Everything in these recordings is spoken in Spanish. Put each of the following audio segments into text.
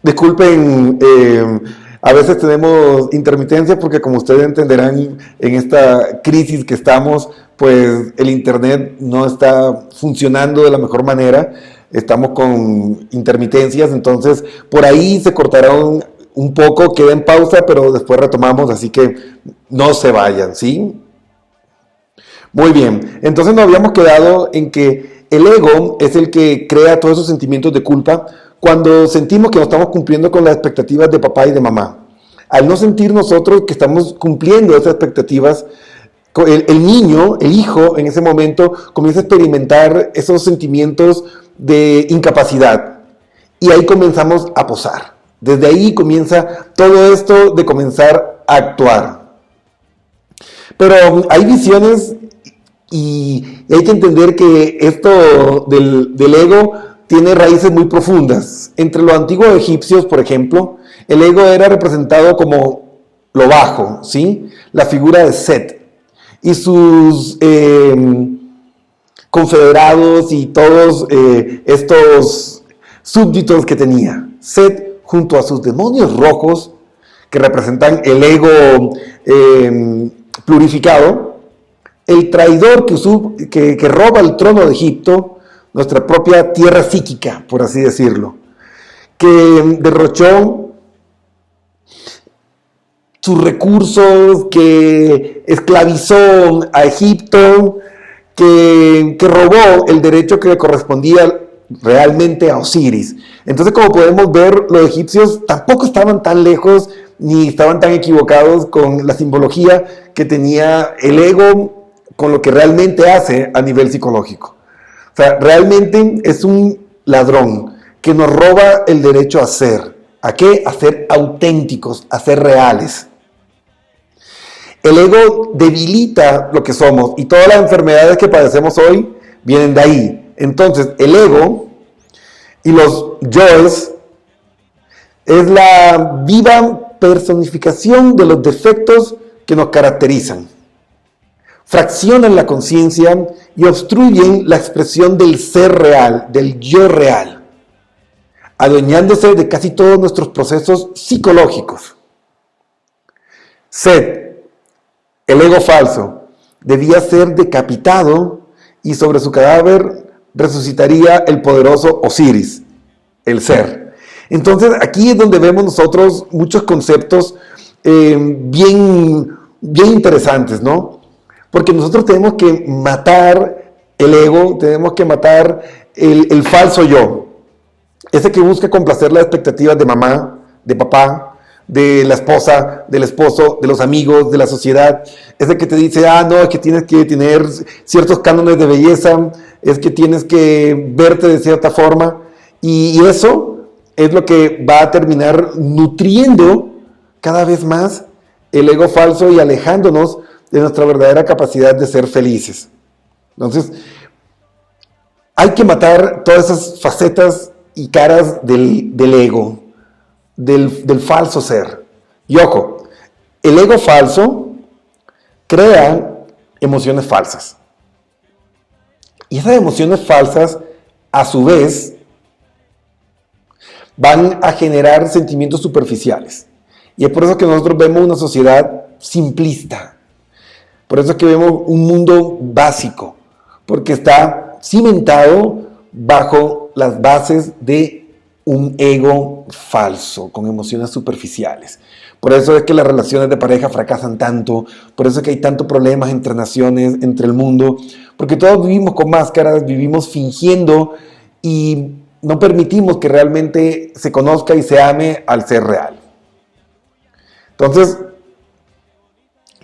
Disculpen, a veces tenemos intermitencia porque como ustedes entenderán en esta crisis que estamos, pues el internet no está funcionando de la mejor manera, estamos con intermitencias, entonces por ahí se cortarán un poco, queda en pausa, pero después retomamos, así que no se vayan, ¿sí? Muy bien, entonces nos habíamos quedado en que el ego es el que crea todos esos sentimientos de culpa cuando sentimos que no estamos cumpliendo con las expectativas de papá y de mamá. Al no sentir nosotros que estamos cumpliendo esas expectativas, el niño, el hijo, en ese momento comienza a experimentar esos sentimientos de incapacidad y ahí comenzamos a posar. Desde ahí comienza todo esto de comenzar a actuar. Pero hay visiones y hay que entender que esto del ego tiene raíces muy profundas. Entre los antiguos egipcios, por ejemplo, el ego era representado como lo bajo, ¿sí? La figura de Set y sus confederados y todos estos súbditos que tenía. Set junto a sus demonios rojos, que representan el ego plurificado, el traidor que roba el trono de Egipto, nuestra propia tierra psíquica, por así decirlo, que derrochó sus recursos, que esclavizó a Egipto, que robó el derecho que le correspondía realmente a Osiris. Entonces, como podemos ver, los egipcios tampoco estaban tan lejos ni estaban tan equivocados con la simbología que tenía el ego con lo que realmente hace a nivel psicológico. O sea, realmente es un ladrón que nos roba el derecho a ser. ¿A qué? A ser auténticos, a ser reales. El ego debilita lo que somos y todas las enfermedades que padecemos hoy vienen de ahí. Entonces, el ego y los yoes es la viva personificación de los defectos que nos caracterizan. Fraccionan la conciencia y obstruyen la expresión del ser real, del yo real, adueñándose de casi todos nuestros procesos psicológicos. Set, el ego falso, debía ser decapitado y sobre su cadáver resucitaría el poderoso Osiris, el ser. Entonces aquí es donde vemos nosotros muchos conceptos bien interesantes, ¿no? Porque nosotros tenemos que matar el ego, tenemos que matar el falso yo, ese que busca complacer las expectativas de mamá, de papá, de la esposa, del esposo, de los amigos, de la sociedad, ese que te dice, no, es que tienes que tener ciertos cánones de belleza, es que tienes que verte de cierta forma, y eso es lo que va a terminar nutriendo cada vez más el ego falso y alejándonos de nuestra verdadera capacidad de ser felices. Entonces, hay que matar todas esas facetas y caras del ego, del falso ser. Y ojo, el ego falso crea emociones falsas. Y esas emociones falsas, a su vez, van a generar sentimientos superficiales. Y es por eso que nosotros vemos una sociedad simplista. Por eso es que vemos un mundo básico. Porque está cimentado bajo las bases de un ego falso, con emociones superficiales. Por eso es que las relaciones de pareja fracasan tanto, por eso es que hay tantos problemas entre naciones, entre el mundo, porque todos vivimos con máscaras, vivimos fingiendo y no permitimos que realmente se conozca y se ame al ser real. Entonces,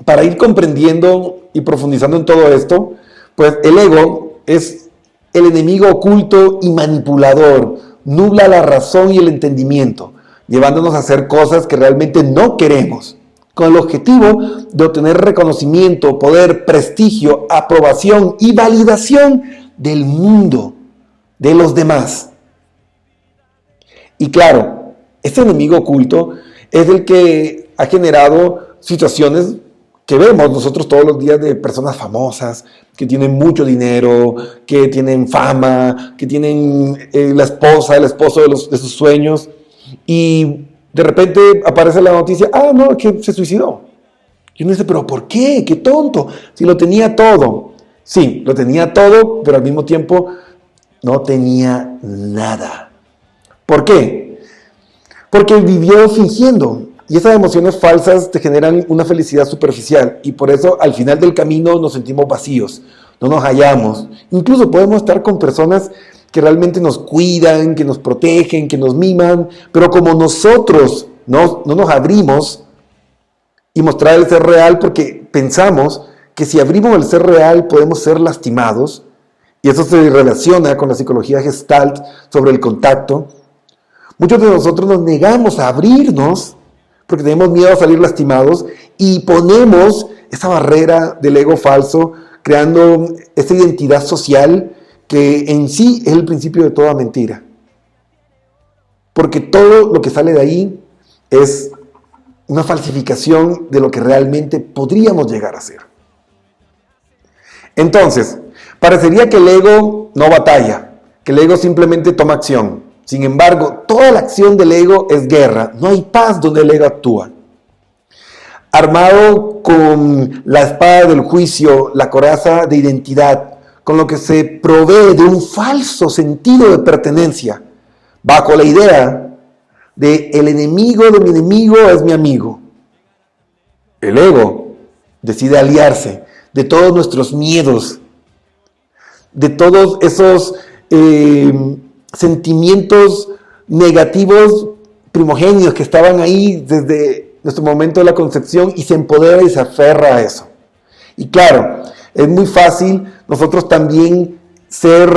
para ir comprendiendo y profundizando en todo esto, pues el ego es el enemigo oculto y manipulador, nubla la razón y el entendimiento, llevándonos a hacer cosas que realmente no queremos, con el objetivo de obtener reconocimiento, poder, prestigio, aprobación y validación del mundo, de los demás. Y claro, este enemigo oculto es el que ha generado situaciones que vemos nosotros todos los días de personas famosas, que tienen mucho dinero, que tienen fama, que tienen la esposa, el esposo de sus sueños, y de repente aparece la noticia, no, que se suicidó. Y uno dice, pero ¿por qué? ¡Qué tonto! Si lo tenía todo. Sí, lo tenía todo, pero al mismo tiempo no tenía nada. ¿Por qué? Porque vivió fingiendo. Y esas emociones falsas te generan una felicidad superficial. Y por eso al final del camino nos sentimos vacíos. No nos hallamos. Incluso podemos estar con personas que realmente nos cuidan, que nos protegen, que nos miman. Pero como nosotros no nos abrimos y mostrar el ser real, porque pensamos que si abrimos el ser real podemos ser lastimados. Y eso se relaciona con la psicología Gestalt sobre el contacto. Muchos de nosotros nos negamos a abrirnos porque tenemos miedo a salir lastimados y ponemos esa barrera del ego falso, creando esa identidad social que en sí es el principio de toda mentira. Porque todo lo que sale de ahí es una falsificación de lo que realmente podríamos llegar a ser. Entonces, parecería que el ego no batalla, que el ego simplemente toma acción. Sin embargo, toda la acción del ego es guerra. No hay paz donde el ego actúa. Armado con la espada del juicio, la coraza de identidad, con lo que se provee de un falso sentido de pertenencia, bajo la idea de el enemigo de mi enemigo es mi amigo. El ego decide aliarse de todos nuestros miedos, de todos esos sentimientos negativos primogenios que estaban ahí desde nuestro momento de la concepción, y se empodera y se aferra a eso. Y claro, es muy fácil nosotros también ser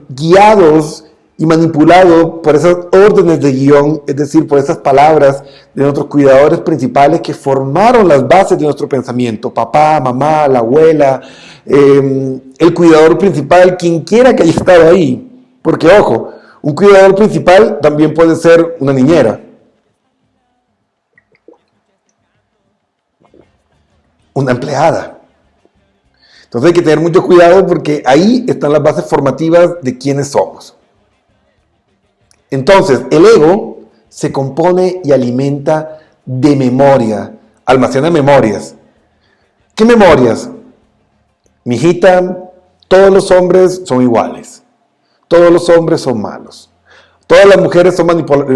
guiados y manipulados por esas órdenes de guión, es decir, por esas palabras de nuestros cuidadores principales que formaron las bases de nuestro pensamiento: papá, mamá, la abuela, el cuidador principal, quien quiera que haya estado ahí. Porque ojo, un cuidador principal también puede ser una niñera, una empleada. Entonces hay que tener mucho cuidado porque ahí están las bases formativas de quiénes somos. Entonces, el ego se compone y alimenta de memoria, almacena memorias. ¿Qué memorias? Mijita, todos los hombres son iguales. Todos los hombres son malos. Todas las mujeres son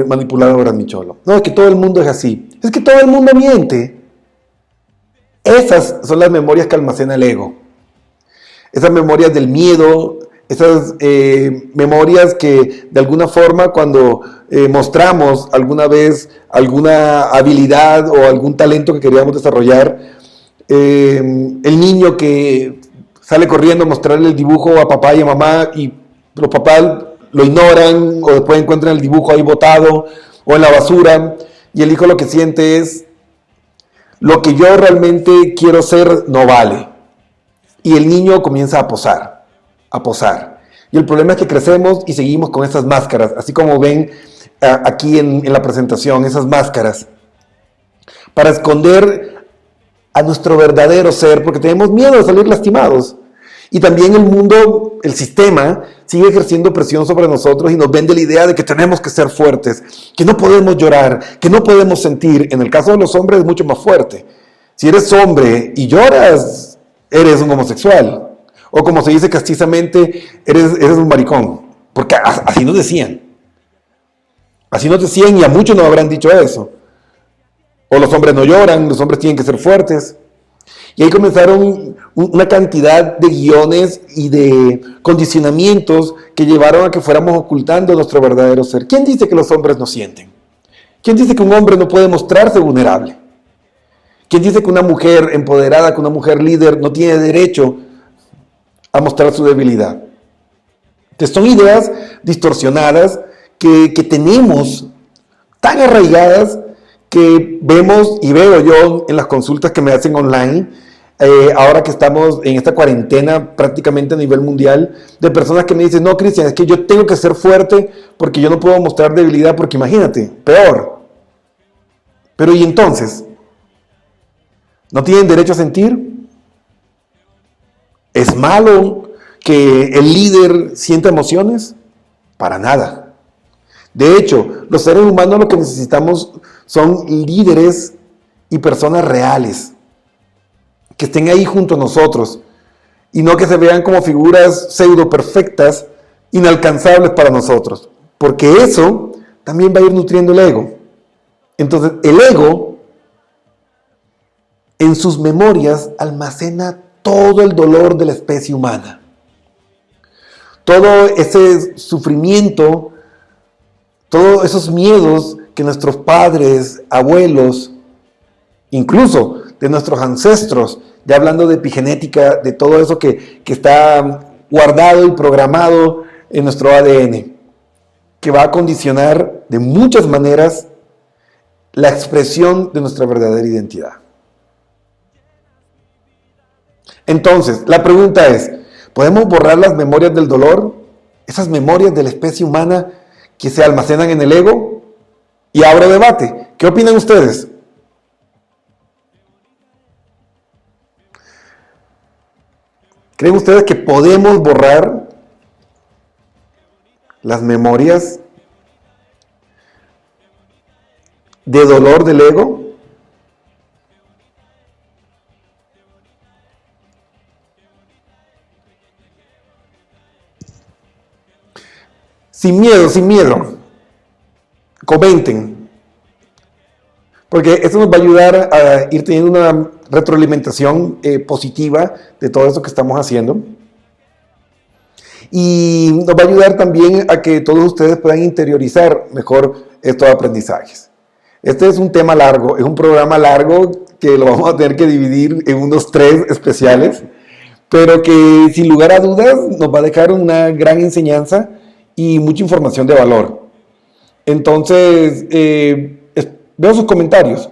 manipuladoras, mi cholo. No, es que todo el mundo es así. Es que todo el mundo miente. Esas son las memorias que almacena el ego. Esas memorias del miedo, esas memorias que de alguna forma cuando mostramos alguna vez alguna habilidad o algún talento que queríamos desarrollar, el niño que sale corriendo a mostrarle el dibujo a papá y a mamá y los papás lo ignoran o después encuentran el dibujo ahí botado o en la basura, y el hijo lo que siente es: lo que yo realmente quiero ser no vale. Y el niño comienza a posar. Y el problema es que crecemos y seguimos con esas máscaras, así como ven aquí en la presentación, esas máscaras, para esconder a nuestro verdadero ser, porque tenemos miedo de salir lastimados. Y también el mundo, el sistema, sigue ejerciendo presión sobre nosotros y nos vende la idea de que tenemos que ser fuertes, que no podemos llorar, que no podemos sentir. En el caso de los hombres es mucho más fuerte. Si eres hombre y lloras, eres un homosexual. O como se dice castizamente, eres un maricón. Porque así nos decían. Así nos decían, y a muchos nos habrán dicho eso. O los hombres no lloran, los hombres tienen que ser fuertes. Y ahí comenzaron una cantidad de guiones y de condicionamientos que llevaron a que fuéramos ocultando nuestro verdadero ser. ¿Quién dice que los hombres no sienten? ¿Quién dice que un hombre no puede mostrarse vulnerable? ¿Quién dice que una mujer empoderada, que una mujer líder no tiene derecho a mostrar su debilidad? Entonces son ideas distorsionadas que tenemos tan arraigadas que vemos y veo yo en las consultas que me hacen online, ahora que estamos en esta cuarentena prácticamente a nivel mundial, de personas que me dicen: no, Cristian, es que yo tengo que ser fuerte porque yo no puedo mostrar debilidad, porque imagínate, peor. Pero ¿y entonces? ¿No tienen derecho a sentir? ¿Es malo que el líder sienta emociones? Para nada. De hecho, los seres humanos lo que necesitamos son líderes y personas reales, que estén ahí junto a nosotros, y no que se vean como figuras pseudo perfectas, inalcanzables para nosotros, porque eso también va a ir nutriendo el ego. Entonces, el ego, en sus memorias, almacena todo el dolor de la especie humana, todo ese sufrimiento, todos esos miedos que nuestros padres, abuelos, incluso de nuestros ancestros, ya hablando de epigenética, de todo eso que está guardado y programado en nuestro ADN, que va a condicionar de muchas maneras la expresión de nuestra verdadera identidad. Entonces, la pregunta es, ¿podemos borrar las memorias del dolor? Esas memorias de la especie humana que se almacenan en el ego. Y abro debate. ¿Qué opinan ustedes? ¿Creen ustedes que podemos borrar las memorias de dolor del ego? Sin miedo, sin miedo. Comenten. Porque eso nos va a ayudar a ir teniendo una retroalimentación positiva de todo eso que estamos haciendo. Y nos va a ayudar también a que todos ustedes puedan interiorizar mejor estos aprendizajes. Este es un tema largo, es un programa largo que lo vamos a tener que dividir en unos 3 especiales, pero que sin lugar a dudas nos va a dejar una gran enseñanza y mucha información de valor. Entonces, veo sus comentarios.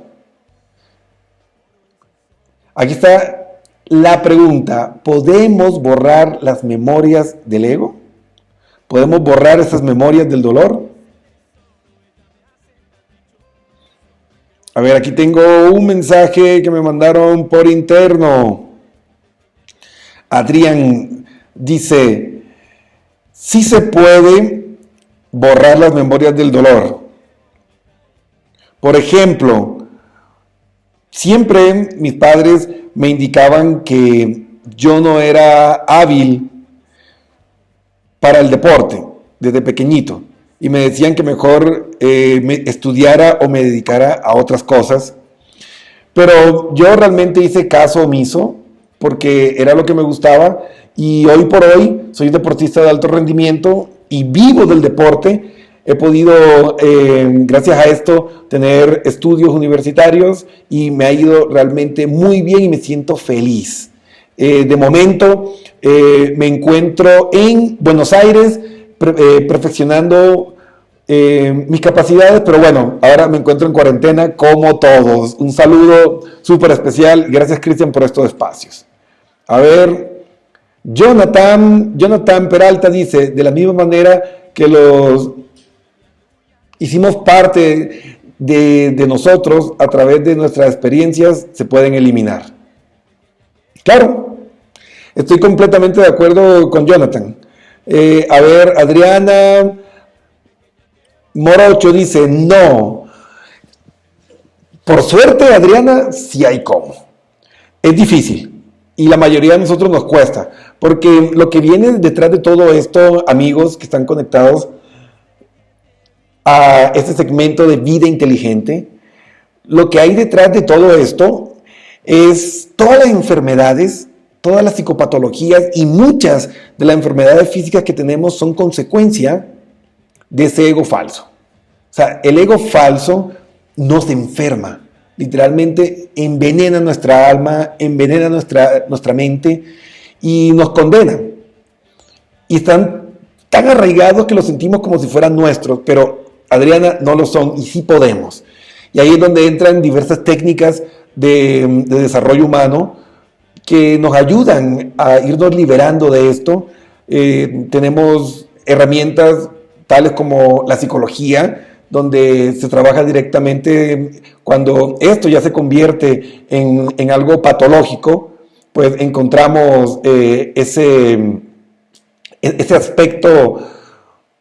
Aquí está la pregunta: ¿podemos borrar las memorias del ego? ¿Podemos borrar esas memorias del dolor? A ver, aquí tengo un mensaje que me mandaron por interno. Adrián dice: sí se puede borrar las memorias del dolor. Por ejemplo, siempre mis padres me indicaban que yo no era hábil para el deporte desde pequeñito y me decían que mejor me estudiara o me dedicara a otras cosas, pero yo realmente hice caso omiso porque era lo que me gustaba y hoy por hoy soy un deportista de alto rendimiento y vivo del deporte. He podido, gracias a esto, tener estudios universitarios y me ha ido realmente muy bien y me siento feliz. De momento me encuentro en Buenos Aires perfeccionando mis capacidades, pero bueno, ahora me encuentro en cuarentena como todos. Un saludo súper especial. Gracias, Cristian, por estos espacios. A ver, Jonathan Peralta dice: de la misma manera que los hicimos parte de nosotros a través de nuestras experiencias, se pueden eliminar. Claro, estoy completamente de acuerdo con Jonathan. A ver, Adriana Morocho dice: no. Por suerte, Adriana, sí hay cómo. Es difícil y la mayoría de nosotros nos cuesta, porque lo que viene detrás de todo esto, amigos que están conectados a este segmento de vida inteligente, lo que hay detrás de todo esto es todas las enfermedades, todas las psicopatologías y muchas de las enfermedades físicas que tenemos son consecuencia de ese ego falso. O sea, el ego falso nos enferma, literalmente envenena nuestra alma, envenena nuestra mente y nos condena. Y están tan arraigados que los sentimos como si fueran nuestros, pero Adriana, no lo son y sí podemos. Y ahí es donde entran diversas técnicas de desarrollo humano que nos ayudan a irnos liberando de esto. Tenemos herramientas tales como la psicología, donde se trabaja directamente cuando esto ya se convierte en algo patológico, pues encontramos ese aspecto,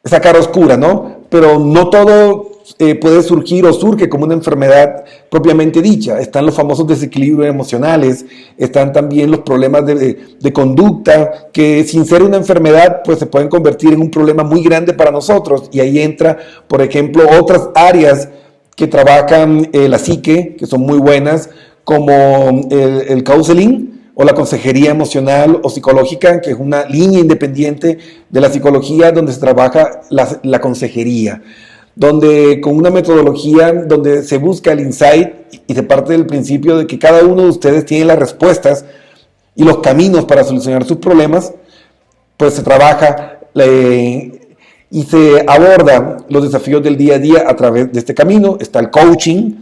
esa cara oscura, ¿no? pero no todo puede surgir o surge como una enfermedad propiamente dicha. Están los famosos desequilibrios emocionales, están también los problemas de conducta, que sin ser una enfermedad, pues se pueden convertir en un problema muy grande para nosotros. Y ahí entra, por ejemplo, otras áreas que trabajan la psique, que son muy buenas, como el counseling, o la consejería emocional o psicológica, que es una línea independiente de la psicología donde se trabaja la consejería, donde con una metodología donde se busca el insight y se parte del principio de que cada uno de ustedes tiene las respuestas y los caminos para solucionar sus problemas, pues se trabaja y se aborda los desafíos del día a día a través de este camino. Está el coaching,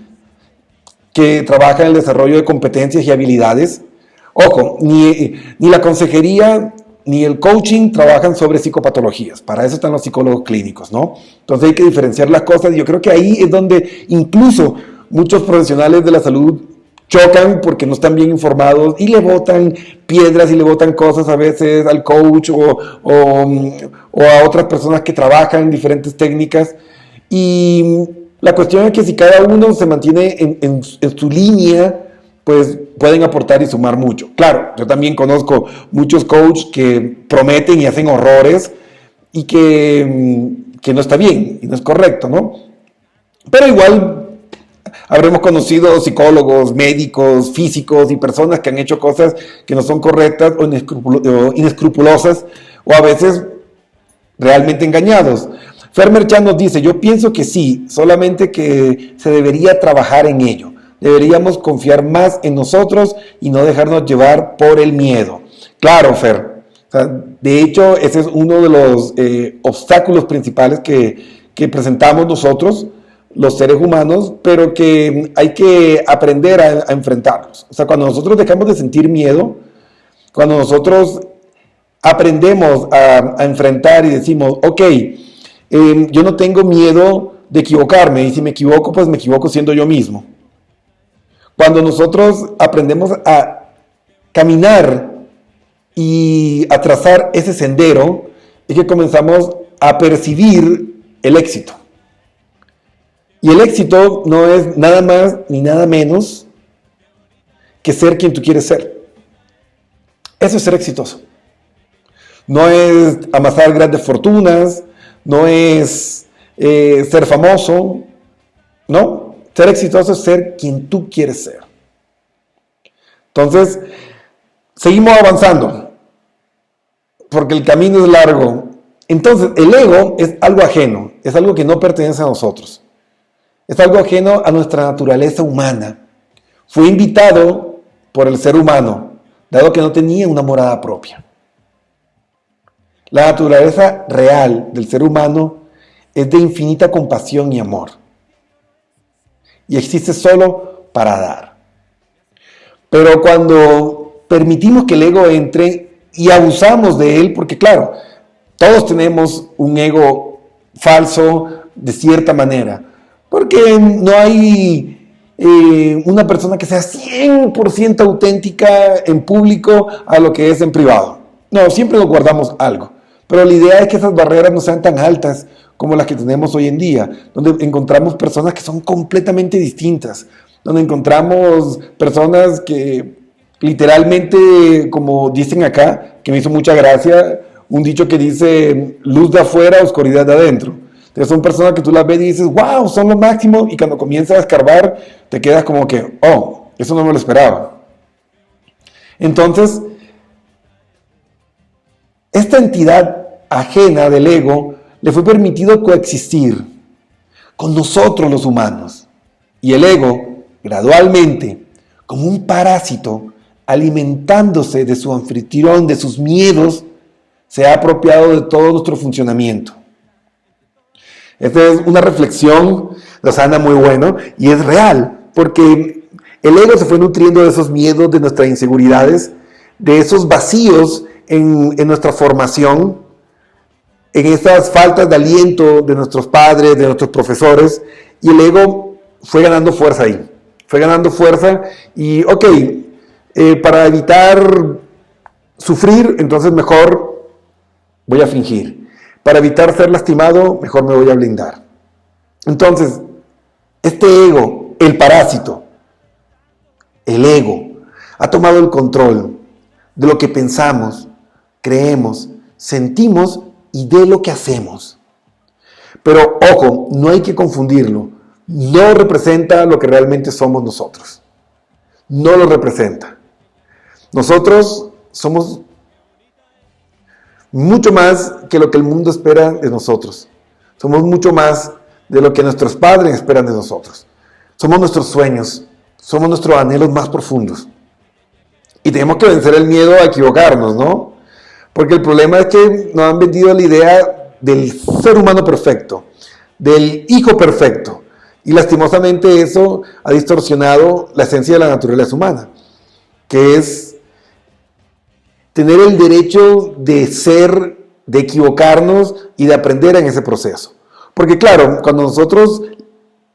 que trabaja en el desarrollo de competencias y habilidades. Ojo, ni la consejería ni el coaching trabajan sobre psicopatologías. Para eso están los psicólogos clínicos, ¿no? Entonces hay que diferenciar las cosas y yo creo que ahí es donde incluso muchos profesionales de la salud chocan porque no están bien informados y le botan piedras y le botan cosas a veces al coach o a otras personas que trabajan en diferentes técnicas. Y la cuestión es que si cada uno se mantiene en su línea, pues pueden aportar y sumar mucho. Claro, yo también conozco muchos coaches que prometen y hacen horrores y que no está bien y no es correcto, ¿no? Pero igual habremos conocido psicólogos, médicos, físicos y personas que han hecho cosas que no son correctas o inescrupulosas o a veces realmente engañados. Fermer Chan nos dice, yo pienso que sí, solamente que se debería trabajar en ello. Deberíamos confiar más en nosotros y no dejarnos llevar por el miedo. Claro, Fer. O sea, de hecho, ese es uno de los obstáculos principales que presentamos nosotros, los seres humanos, pero que hay que aprender a enfrentarlos. O sea, cuando nosotros dejamos de sentir miedo, cuando nosotros aprendemos a enfrentar y decimos, ok, yo no tengo miedo de equivocarme y si me equivoco, pues me equivoco siendo yo mismo. Cuando nosotros aprendemos a caminar y a trazar ese sendero, es que comenzamos a percibir el éxito. Y el éxito no es nada más ni nada menos que ser quien tú quieres ser. Eso es ser exitoso. No es amasar grandes fortunas, no es ser famoso, no. Ser exitoso es ser quien tú quieres ser. Entonces, seguimos avanzando, porque el camino es largo. Entonces, el ego es algo ajeno, es algo que no pertenece a nosotros. Es algo ajeno a nuestra naturaleza humana. Fue invitado por el ser humano, dado que no tenía una morada propia. La naturaleza real del ser humano es de infinita compasión y amor. Y existe solo para dar. Pero cuando permitimos que el ego entre y abusamos de él, porque claro, todos tenemos un ego falso de cierta manera, porque no hay una persona que sea 100% auténtica en público a lo que es en privado. No, siempre nos guardamos algo. Pero la idea es que esas barreras no sean tan altas como las que tenemos hoy en día, donde encontramos personas que son completamente distintas, donde encontramos personas que literalmente, como dicen acá, que me hizo mucha gracia, un dicho que dice, luz de afuera, oscuridad de adentro. Entonces son personas que tú las ves y dices, wow, son lo máximo, y cuando comienzas a escarbar, te quedas como que, oh, eso no me lo esperaba. Entonces, esta entidad ajena del ego le fue permitido coexistir con nosotros los humanos. Y el ego, gradualmente, como un parásito, alimentándose de su anfitrión, de sus miedos, se ha apropiado de todo nuestro funcionamiento. Esta es una reflexión, Rosana, muy bueno, y es real, porque el ego se fue nutriendo de esos miedos, de nuestras inseguridades, de esos vacíos en nuestra formación, en esas faltas de aliento de nuestros padres, de nuestros profesores, y el ego fue ganando fuerza ahí. Fue ganando fuerza y, para evitar sufrir, entonces mejor voy a fingir. Para evitar ser lastimado, mejor me voy a blindar. Entonces, este ego, el parásito, el ego, ha tomado el control de lo que pensamos, creemos, sentimos y de lo que hacemos. Pero ojo, no hay que confundirlo. No representa lo que realmente somos nosotros. No lo representa. Nosotros somos mucho más que lo que el mundo espera de nosotros. Somos mucho más de lo que nuestros padres esperan de nosotros. Somos nuestros sueños, somos nuestros anhelos más profundos. Y tenemos que vencer el miedo a equivocarnos, ¿no? Porque el problema es que nos han vendido la idea del ser humano perfecto, del hijo perfecto. Y lastimosamente eso ha distorsionado la esencia de la naturaleza humana, que es tener el derecho de ser, de equivocarnos y de aprender en ese proceso. Porque claro, cuando nosotros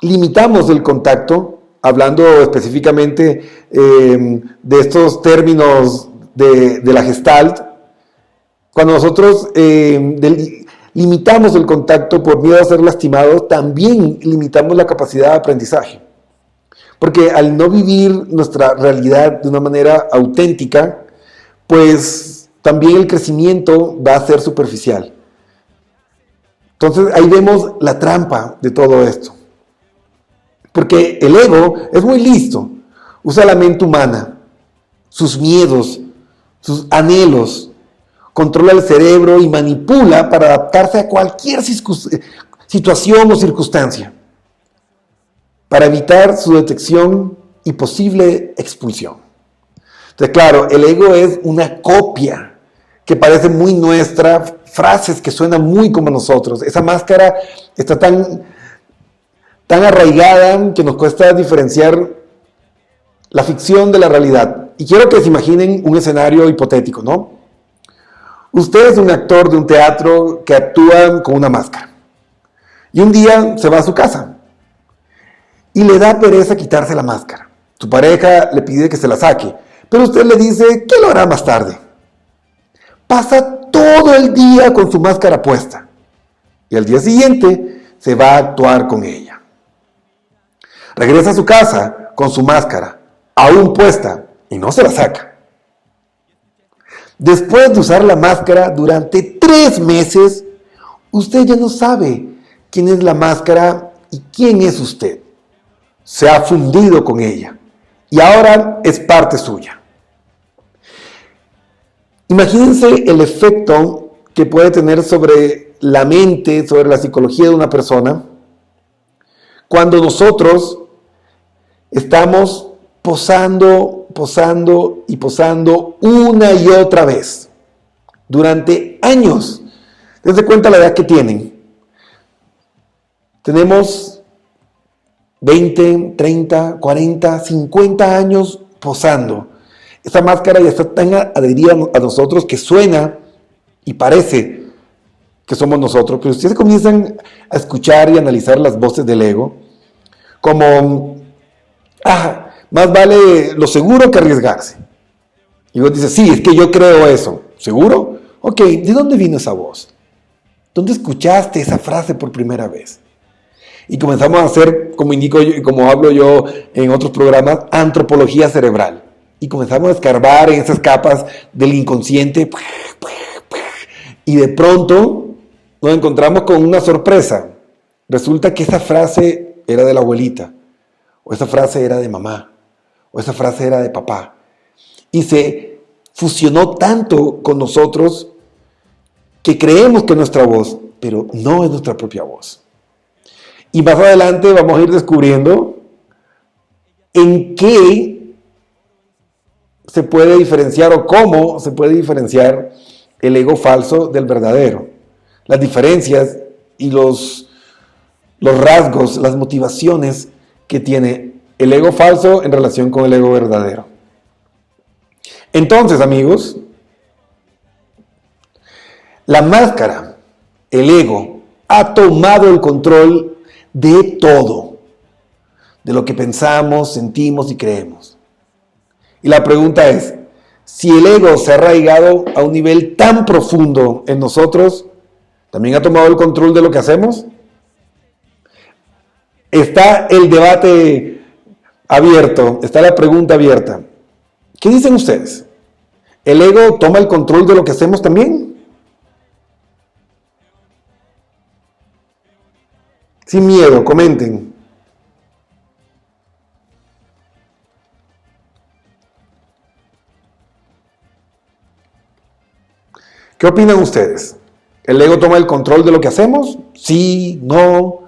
limitamos el contacto, hablando específicamente de estos términos de la Gestalt, cuando nosotros limitamos el contacto por miedo a ser lastimados, también limitamos la capacidad de aprendizaje. Porque al no vivir nuestra realidad de una manera auténtica, pues también el crecimiento va a ser superficial. Entonces ahí vemos la trampa de todo esto. Porque el ego es muy listo, usa la mente humana, sus miedos, sus anhelos, controla el cerebro y manipula para adaptarse a cualquier situación o circunstancia, para evitar su detección y posible expulsión. Entonces, claro, el ego es una copia que parece muy nuestra, frases que suenan muy como nosotros. Esa máscara está tan arraigada que nos cuesta diferenciar la ficción de la realidad. Y quiero que se imaginen un escenario hipotético, ¿no? Usted es un actor de un teatro que actúa con una máscara. Y un día se va a su casa y le da pereza quitarse la máscara. Su pareja le pide que se la saque, pero usted le dice que lo hará más tarde. Pasa todo el día con su máscara puesta y al día siguiente se va a actuar con ella. Regresa a su casa con su máscara aún puesta y no se la saca. Después de usar la máscara durante 3 meses, usted ya no sabe quién es la máscara y quién es usted. Se ha fundido con ella y ahora es parte suya. Imagínense el efecto que puede tener sobre la mente, sobre la psicología de una persona, cuando nosotros estamos posando y posando una y otra vez durante años. Dense cuenta la edad que tienen. Tenemos 20, 30, 40, 50 años posando. Esa máscara ya está tan adherida a nosotros que suena y parece que somos nosotros. Pero ustedes comienzan a escuchar y analizar las voces del ego como, más vale lo seguro que arriesgarse. Y vos dices, sí, es que yo creo eso. ¿Seguro? Ok, ¿de dónde vino esa voz? ¿Dónde escuchaste esa frase por primera vez? Y comenzamos a hacer, como indico yo, y como hablo yo en otros programas, antropología cerebral. Y comenzamos a escarbar en esas capas del inconsciente. Y de pronto nos encontramos con una sorpresa. Resulta que esa frase era de la abuelita. O esa frase era de mamá. O esa frase era de papá. Y se fusionó tanto con nosotros que creemos que es nuestra voz, pero no es nuestra propia voz. Y más adelante vamos a ir descubriendo en qué se puede diferenciar o cómo se puede diferenciar el ego falso del verdadero. Las diferencias y los rasgos, las motivaciones que tiene el ego falso en relación con el ego verdadero. Entonces, amigos, la máscara, el ego, ha tomado el control de todo, de lo que pensamos, sentimos y creemos. Y la pregunta es, si el ego se ha arraigado a un nivel tan profundo en nosotros, ¿También ha tomado el control de lo que hacemos? Está el debate abierto, está la pregunta abierta. ¿Qué dicen ustedes? ¿El ego toma el control de lo que hacemos también? Sin miedo, comenten. ¿Qué opinan ustedes? ¿El ego toma el control de lo que hacemos? Sí, no.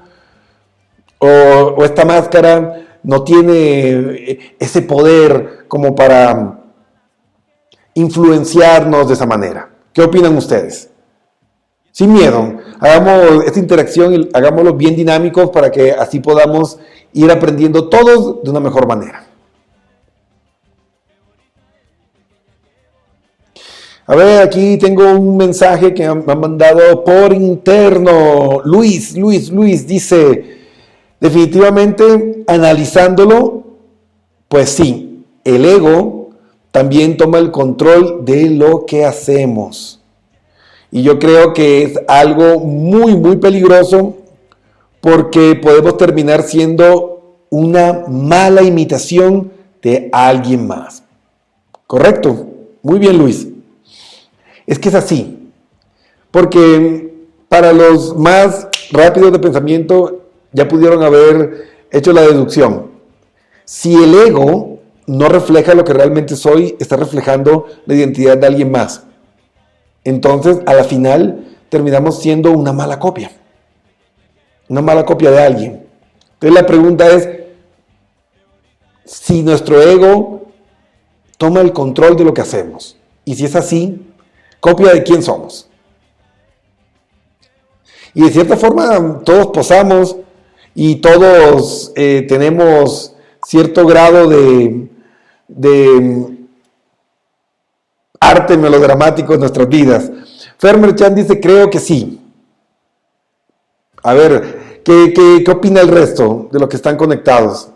O esta máscara no tiene ese poder como para influenciarnos de esa manera. ¿Qué opinan ustedes? Sin miedo, hagamos esta interacción y hagámoslo bien dinámicos para que así podamos ir aprendiendo todos de una mejor manera. A ver, aquí tengo un mensaje que me han mandado por interno. Luis dice, definitivamente analizándolo, pues sí, el ego también toma el control de lo que hacemos. Y yo creo que es algo muy, muy peligroso porque podemos terminar siendo una mala imitación de alguien más. ¿Correcto? Muy bien, Luis. Es que es así. Porque para los más rápidos de pensamiento ya pudieron haber hecho la deducción. Si el ego no refleja lo que realmente soy, está reflejando la identidad de alguien más. Entonces, a la final, terminamos siendo una mala copia de alguien. Entonces, la pregunta es, si nuestro ego toma el control de lo que hacemos, y si es así, ¿copia de quién somos? Y de cierta forma, todos posamos y todos tenemos cierto grado de arte melodramático en nuestras vidas. Fermer Chan dice, creo que sí. A ver, ¿qué opina el resto de los que están conectados?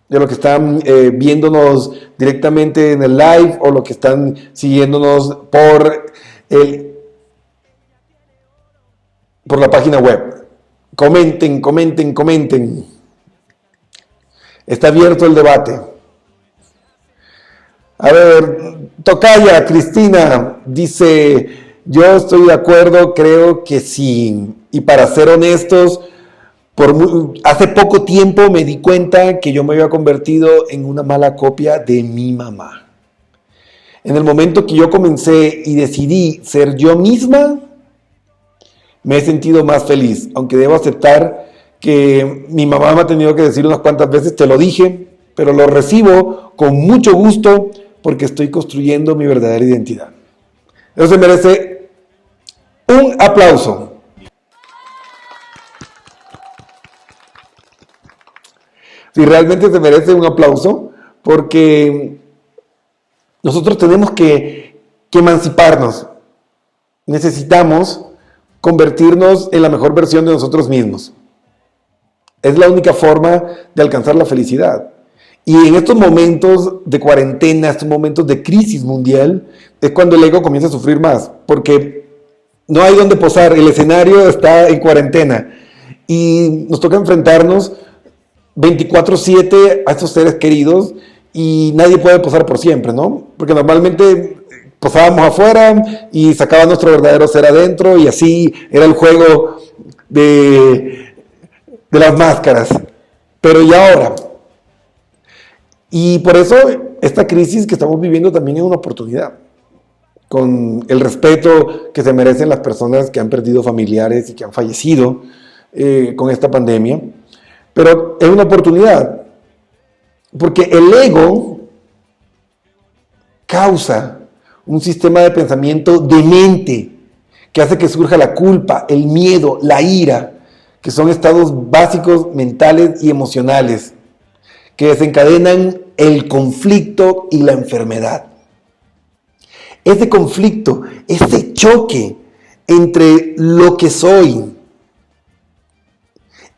De los que están viéndonos directamente en el live o los que están siguiéndonos por la página web. Comenten. Está abierto el debate. A ver, Tocaya, Cristina, dice, yo estoy de acuerdo, creo que sí. Y para ser honestos, hace poco tiempo me di cuenta que yo me había convertido en una mala copia de mi mamá. En el momento que yo comencé y decidí ser yo misma, me he sentido más feliz, aunque debo aceptar que mi mamá me ha tenido que decir unas cuantas veces, te lo dije, pero lo recibo con mucho gusto porque estoy construyendo mi verdadera identidad. Eso se merece un aplauso. Sí, realmente se merece un aplauso porque nosotros tenemos que emanciparnos. Necesitamos convertirnos en la mejor versión de nosotros mismos. Es la única forma de alcanzar la felicidad. Y en estos momentos de cuarentena, estos momentos de crisis mundial, es cuando el ego comienza a sufrir más, porque no hay donde posar, el escenario está en cuarentena y nos toca enfrentarnos 24/7 a estos seres queridos y nadie puede posar por siempre, ¿no? Porque normalmente posábamos afuera y sacaba nuestro verdadero ser adentro y así era el juego de las máscaras. Pero ¿y ahora? Y por eso esta crisis que estamos viviendo también es una oportunidad, con el respeto que se merecen las personas que han perdido familiares y que han fallecido con esta pandemia. Pero es una oportunidad, porque el ego causa un sistema de pensamiento demente que hace que surja la culpa, el miedo, la ira, que son estados básicos mentales y emocionales que desencadenan el conflicto y la enfermedad. Ese conflicto, ese choque entre lo que soy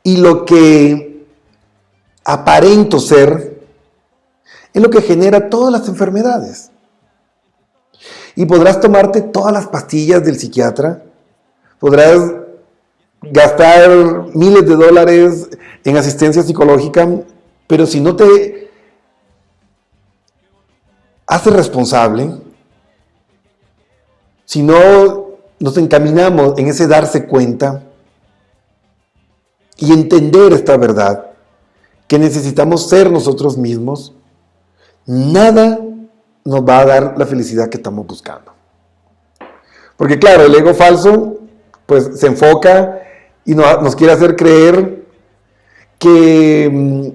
y lo que aparento ser, es lo que genera todas las enfermedades. Y podrás tomarte todas las pastillas del psiquiatra, podrás gastar miles de dólares en asistencia psicológica, pero si no te haces responsable, si no nos encaminamos en ese darse cuenta y entender esta verdad, que necesitamos ser nosotros mismos, nada nos va a dar la felicidad que estamos buscando. Porque claro, el ego falso pues se enfoca y nos quiere hacer creer que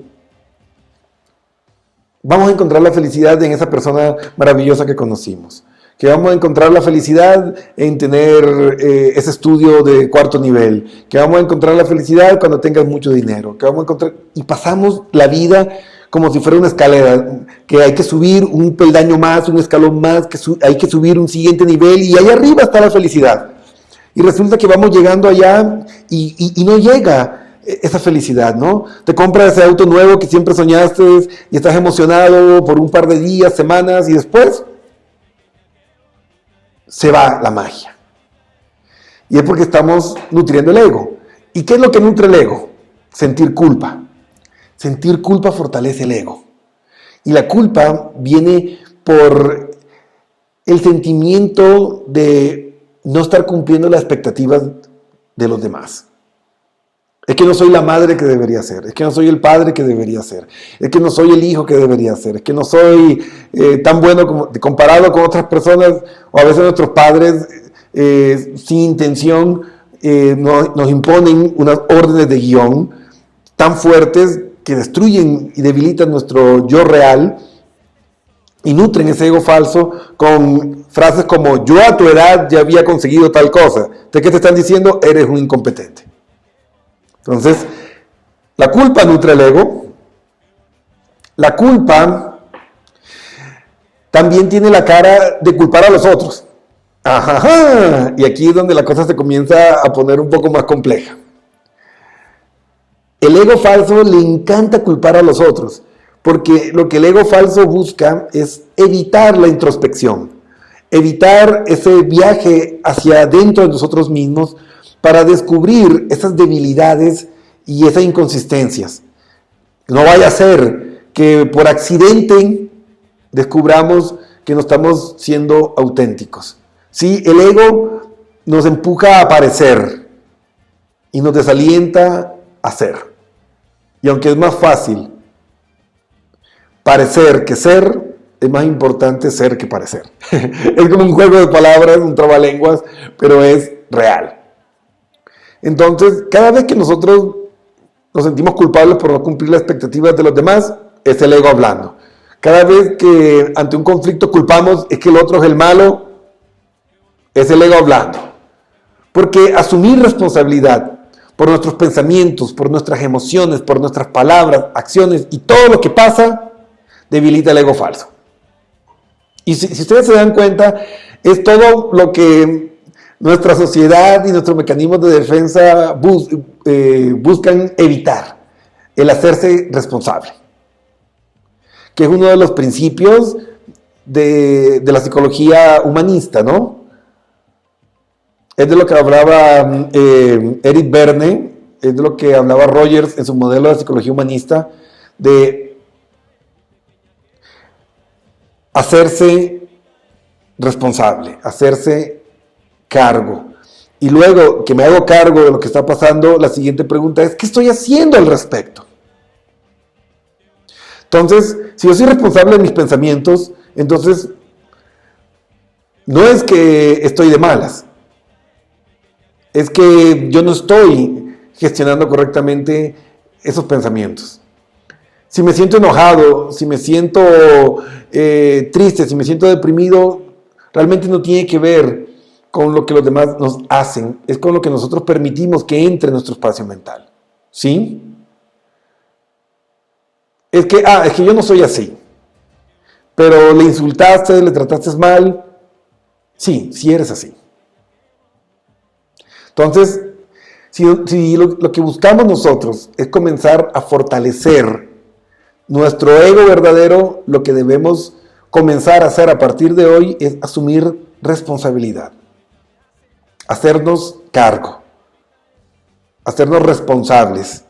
vamos a encontrar la felicidad en esa persona maravillosa que conocimos, que vamos a encontrar la felicidad en tener ese estudio de cuarto nivel, que vamos a encontrar la felicidad cuando tengas mucho dinero, que vamos a encontrar... Y pasamos la vida como si fuera una escalera, que hay que subir un peldaño más, un escalón más, que hay que subir un siguiente nivel y ahí arriba está la felicidad. Y resulta que vamos llegando allá y no llega esa felicidad, ¿no? Te compras ese auto nuevo que siempre soñaste y estás emocionado por un par de días, semanas y después se va la magia. Y es porque estamos nutriendo el ego. ¿Y qué es lo que nutre el ego? Sentir culpa. Sentir culpa fortalece el ego. Y la culpa viene por el sentimiento de no estar cumpliendo las expectativas de los demás. Es que no soy la madre que debería ser, es que no soy el padre que debería ser, es que no soy el hijo que debería ser, es que no soy tan bueno comparado con otras personas, o a veces nuestros padres sin intención nos imponen unas órdenes de guión tan fuertes que destruyen y debilitan nuestro yo real y nutren ese ego falso con frases como yo a tu edad ya había conseguido tal cosa. ¿De qué te están diciendo? Eres un incompetente. Entonces, la culpa nutre el ego. La culpa también tiene la cara de culpar a los otros. Ajá, y aquí es donde la cosa se comienza a poner un poco más compleja. El ego falso le encanta culpar a los otros, porque lo que el ego falso busca es evitar la introspección, evitar ese viaje hacia adentro de nosotros mismos para descubrir esas debilidades y esas inconsistencias. No vaya a ser que por accidente descubramos que no estamos siendo auténticos. Sí, el ego nos empuja a parecer y nos desalienta a ser. Y aunque es más fácil parecer que ser, es más importante ser que parecer. Es como un juego de palabras, un trabalenguas, pero es real. Entonces, cada vez que nosotros nos sentimos culpables por no cumplir las expectativas de los demás, es el ego hablando. Cada vez que ante un conflicto culpamos es que el otro es el malo, es el ego hablando. Porque asumir responsabilidad por nuestros pensamientos, por nuestras emociones, por nuestras palabras, acciones y todo lo que pasa, debilita el ego falso. Y si ustedes se dan cuenta, es todo lo que nuestra sociedad y nuestros mecanismos de defensa buscan evitar, el hacerse responsable, que es uno de los principios de la psicología humanista, ¿no? Es de lo que hablaba Eric Berne, es de lo que hablaba Rogers en su modelo de psicología humanista, de hacerse responsable, hacerse cargo. Y luego que me hago cargo de lo que está pasando, la siguiente pregunta es, ¿qué estoy haciendo al respecto? Entonces, si yo soy responsable de mis pensamientos, entonces no es que estoy de malas, es que yo no estoy gestionando correctamente esos pensamientos. Si me siento enojado, si me siento triste, si me siento deprimido, realmente no tiene que ver con lo que los demás nos hacen, es con lo que nosotros permitimos que entre en nuestro espacio mental. ¿Sí? Es que yo no soy así. Pero le insultaste, le trataste mal. Sí, sí eres así. Entonces, si lo que buscamos nosotros es comenzar a fortalecer nuestro ego verdadero, lo que debemos comenzar a hacer a partir de hoy es asumir responsabilidad. Hacernos cargo. hacernos responsables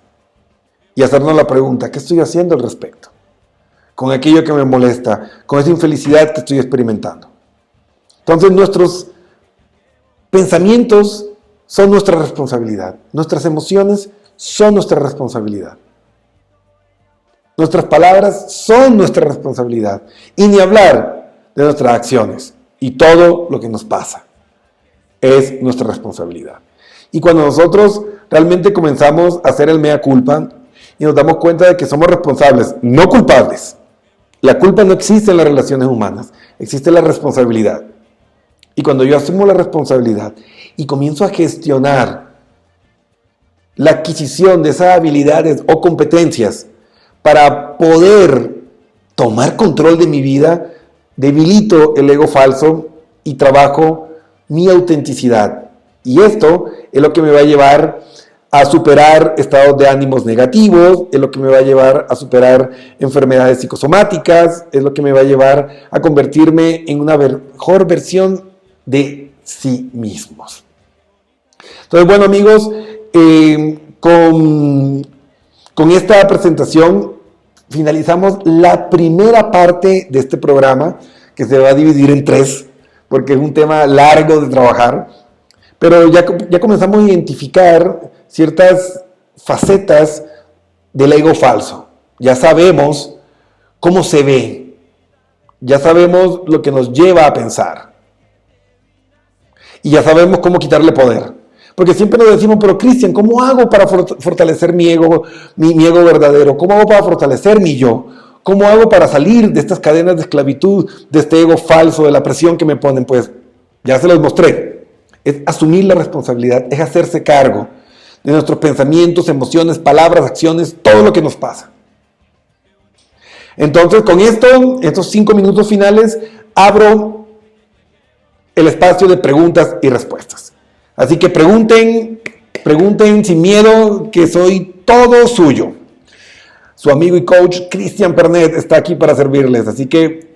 y hacernos la pregunta, ¿qué estoy haciendo al respecto? Con aquello que me molesta, con esa infelicidad que estoy experimentando. Entonces nuestros pensamientos son nuestra responsabilidad, nuestras emociones son nuestra responsabilidad. Nuestras palabras son nuestra responsabilidad. Y ni hablar de nuestras acciones. Y todo lo que nos pasa es nuestra responsabilidad. Y cuando nosotros realmente comenzamos a hacer el mea culpa y nos damos cuenta de que somos responsables, no culpables. La culpa no existe en las relaciones humanas. Existe la responsabilidad. Y cuando yo asumo la responsabilidad y comienzo a gestionar la adquisición de esas habilidades o competencias para poder tomar control de mi vida, debilito el ego falso y trabajo mi autenticidad. Y esto es lo que me va a llevar a superar estados de ánimos negativos, es lo que me va a llevar a superar enfermedades psicosomáticas, es lo que me va a llevar a convertirme en una mejor versión de sí mismos. Entonces, bueno, amigos, con esta presentación finalizamos la primera parte de este programa, que se va a dividir en 3, porque es un tema largo de trabajar, pero ya comenzamos a identificar ciertas facetas del ego falso. Ya sabemos cómo se ve, ya sabemos lo que nos lleva a pensar, y ya sabemos cómo quitarle poder. Porque siempre nos decimos, pero Cristian, ¿cómo hago para fortalecer mi ego verdadero? ¿Cómo hago para fortalecer mi yo? ¿Cómo hago para salir de estas cadenas de esclavitud, de este ego falso, de la presión que me ponen? Pues ya se los mostré. Es asumir la responsabilidad, es hacerse cargo de nuestros pensamientos, emociones, palabras, acciones, todo lo que nos pasa. Entonces, con estos 5 minutos finales, abro el espacio de preguntas y respuestas. Así que pregunten sin miedo, que soy todo suyo. Su amigo y coach Cristian Pernet está aquí para servirles. Así que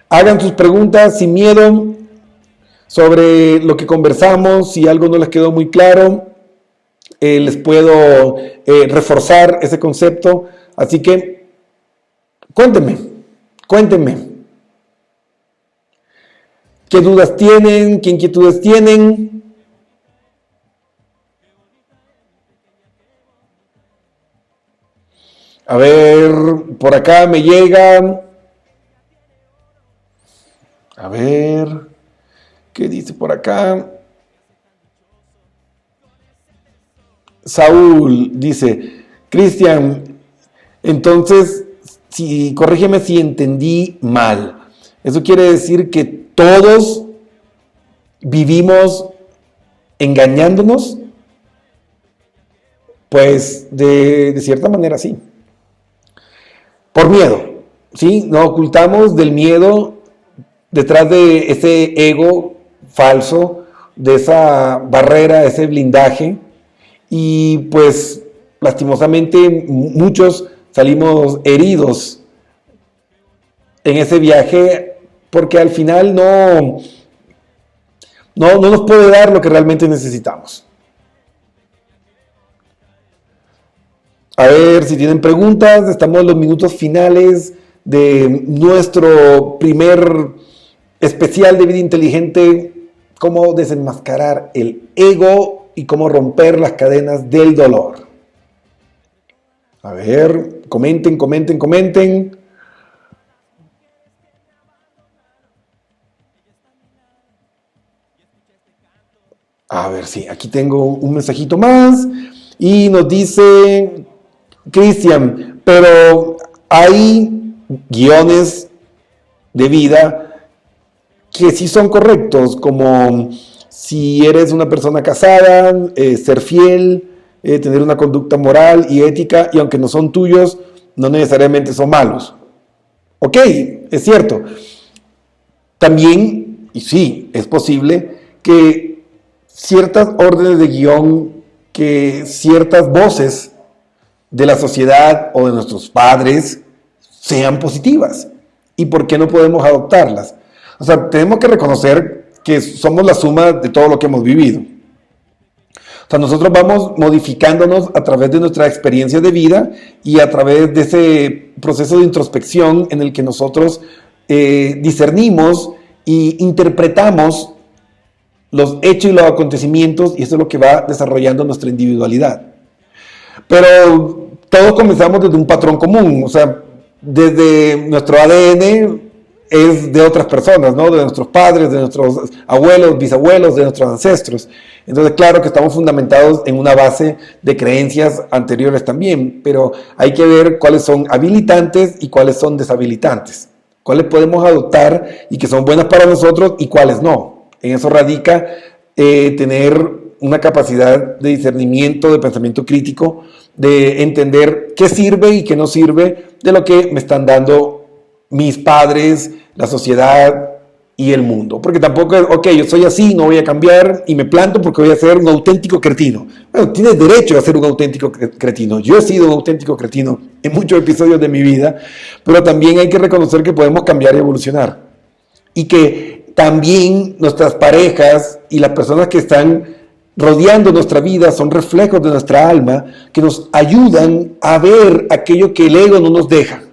hagan sus preguntas sin miedo sobre lo que conversamos. Si algo no les quedó muy claro, les puedo reforzar ese concepto. Así que cuéntenme. ¿Qué dudas tienen? ¿Qué inquietudes tienen? A ver, por acá me llega. A ver, ¿qué dice por acá? Saúl dice, Cristian, entonces, corrígeme si entendí mal. Eso quiere decir que todos vivimos engañándonos. Pues de cierta manera sí. Por miedo, ¿sí? Nos ocultamos del miedo detrás de ese ego falso, de esa barrera, ese blindaje. Y pues lastimosamente muchos salimos heridos en ese viaje porque al final no nos puede dar lo que realmente necesitamos. A ver si tienen preguntas. Estamos en los minutos finales de nuestro primer especial de Vida Inteligente, cómo desenmascarar el ego y cómo romper las cadenas del dolor. A ver, comenten. A ver, sí, aquí tengo un mensajito más y nos dice Cristian, pero hay guiones de vida que sí son correctos, como si eres una persona casada, ser fiel, tener una conducta moral y ética, y aunque no son tuyos, no necesariamente son malos. Ok, es cierto. También, y sí, es posible que ciertas órdenes de guión, que ciertas voces de la sociedad o de nuestros padres sean positivas. ¿Y por qué no podemos adoptarlas? O sea, tenemos que reconocer que somos la suma de todo lo que hemos vivido. O sea, nosotros vamos modificándonos a través de nuestra experiencia de vida y a través de ese proceso de introspección en el que nosotros discernimos e interpretamos los hechos y los acontecimientos, y eso es lo que va desarrollando nuestra individualidad. Pero todos comenzamos desde un patrón común, o sea, desde nuestro ADN es de otras personas, ¿no? De nuestros padres, de nuestros abuelos, bisabuelos, de nuestros ancestros. Entonces, claro que estamos fundamentados en una base de creencias anteriores también, pero hay que ver cuáles son habilitantes y cuáles son deshabilitantes. Cuáles podemos adoptar y que son buenas para nosotros y cuáles no. En eso radica tener una capacidad de discernimiento, de pensamiento crítico, de entender qué sirve y qué no sirve de lo que me están dando mis padres, la sociedad y el mundo. Porque tampoco es, ok, yo soy así, no voy a cambiar y me planto porque voy a ser un auténtico cretino. Bueno, tienes derecho a ser un auténtico cretino. Yo he sido un auténtico cretino en muchos episodios de mi vida, pero también hay que reconocer que podemos cambiar y evolucionar. Y que también nuestras parejas y las personas que están rodeando nuestra vida son reflejos de nuestra alma que nos ayudan a ver aquello que el ego no nos deja.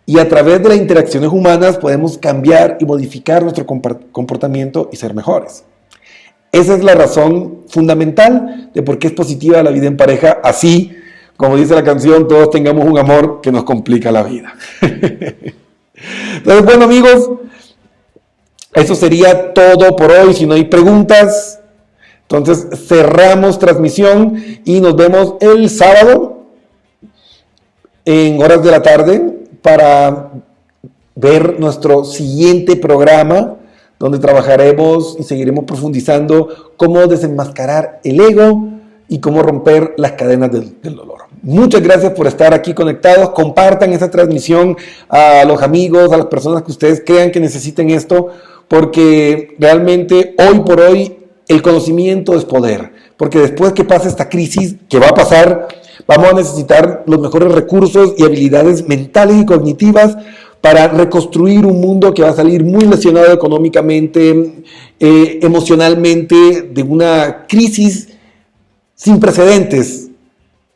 Y a través de las interacciones humanas podemos cambiar y modificar nuestro comportamiento y ser mejores. Esa es la razón fundamental de por qué es positiva la vida en pareja. Así, como dice la canción, todos tengamos un amor que nos complica la vida. Entonces, bueno, amigos, eso sería todo por hoy. Si no hay preguntas, entonces cerramos transmisión y nos vemos el sábado en horas de la tarde para ver nuestro siguiente programa, donde trabajaremos y seguiremos profundizando cómo desenmascarar el ego y cómo romper las cadenas del dolor. Muchas gracias por estar aquí conectados. Compartan esta transmisión a los amigos, a las personas que ustedes crean que necesiten esto, porque realmente hoy por hoy el conocimiento es poder. Porque después que pase esta crisis, que va a pasar, vamos a necesitar los mejores recursos y habilidades mentales y cognitivas para reconstruir un mundo que va a salir muy lesionado económicamente, emocionalmente, de una crisis sin precedentes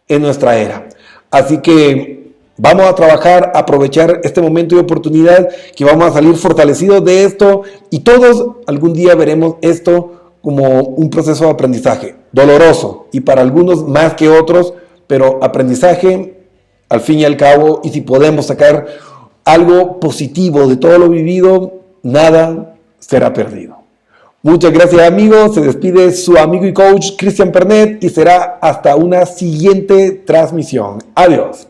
en nuestra era. Así que vamos a trabajar, a aprovechar este momento de oportunidad, que vamos a salir fortalecidos de esto, y todos algún día veremos esto como un proceso de aprendizaje, doloroso, y para algunos más que otros, pero aprendizaje al fin y al cabo, y si podemos sacar algo positivo de todo lo vivido, nada será perdido. Muchas gracias, amigos. Se despide su amigo y coach Cristian Pernet y será hasta una siguiente transmisión. Adiós.